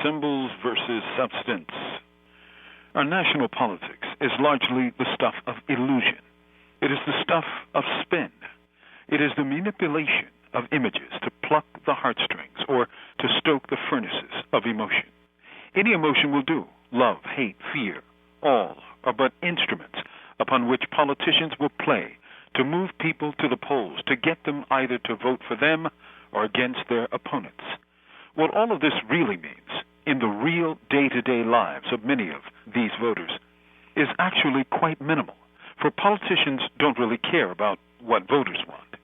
symbols versus substance. Our national politics is largely the stuff of illusion. It is the stuff of spin. It is the manipulation of images to pluck the heartstrings or to stoke the furnaces of emotion. Any emotion will do. Love, hate, fear, all are but instruments upon which politicians will play to move people to the polls, to get them either to vote for them or against their opponents. What all of this really means in the real day-to-day lives of many of these voters is actually quite minimal, for politicians don't really care about what voters want.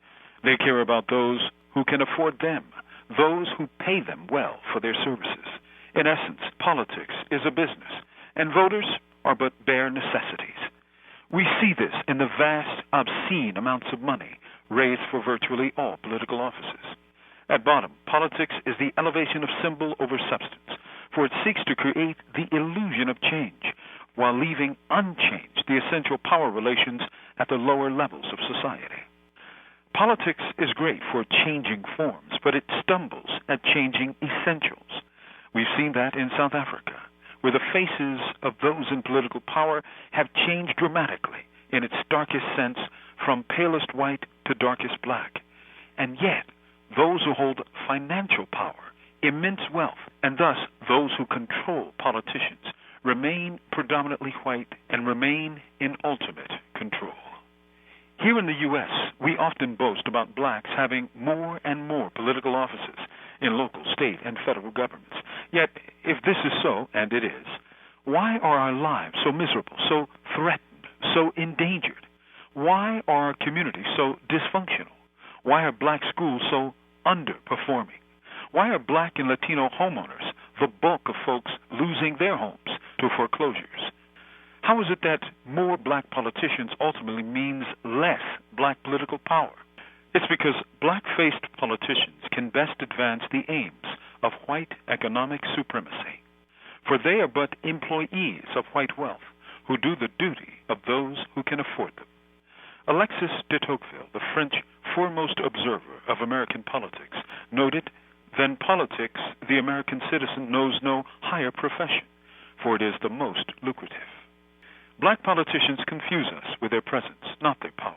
They care about those who can afford them, those who pay them well for their services. In essence, politics is a business, and voters are but bare necessities. We see this in the vast, obscene amounts of money raised for virtually all political offices. At bottom, politics is the elevation of symbol over substance, for it seeks to create the illusion of change, while leaving unchanged the essential power relations at the lower levels of society. Politics is great for changing forms, but it stumbles at changing essentials. We've seen that in South Africa, where the faces of those in political power have changed dramatically in its darkest sense from palest white to darkest black. And yet, those who hold financial power, immense wealth, and thus those who control politicians, remain predominantly white and remain in ultimate control. Here in the U.S., we often boast about blacks having more and more political offices in local, state, and federal governments. Yet, if this is so, and it is, why are our lives so miserable, so threatened, so endangered? Why are our communities so dysfunctional? Why are black schools so underperforming? Why are black and Latino homeowners the bulk of folks losing their homes to foreclosures? How is it that more black politicians ultimately means less black political power? It's because black-faced politicians can best advance the aims of white economic supremacy, for they are but employees of white wealth who do the duty of those who can afford them. Alexis de Tocqueville, the French foremost observer of American politics, noted, "Than politics, the American citizen knows no higher profession, for it is the most lucrative." Black politicians confuse us with their presence, not their power.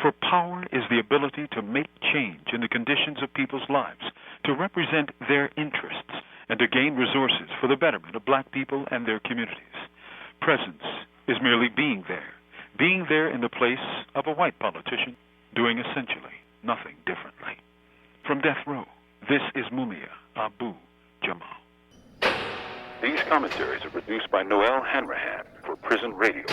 For power is the ability to make change in the conditions of people's lives, to represent their interests, and to gain resources for the betterment of black people and their communities. Presence is merely being there in the place of a white politician, doing essentially nothing differently. From Death Row, this is Mumia Abu Jamal. These commentaries are produced by Noel Hanrahan for Prison Radio.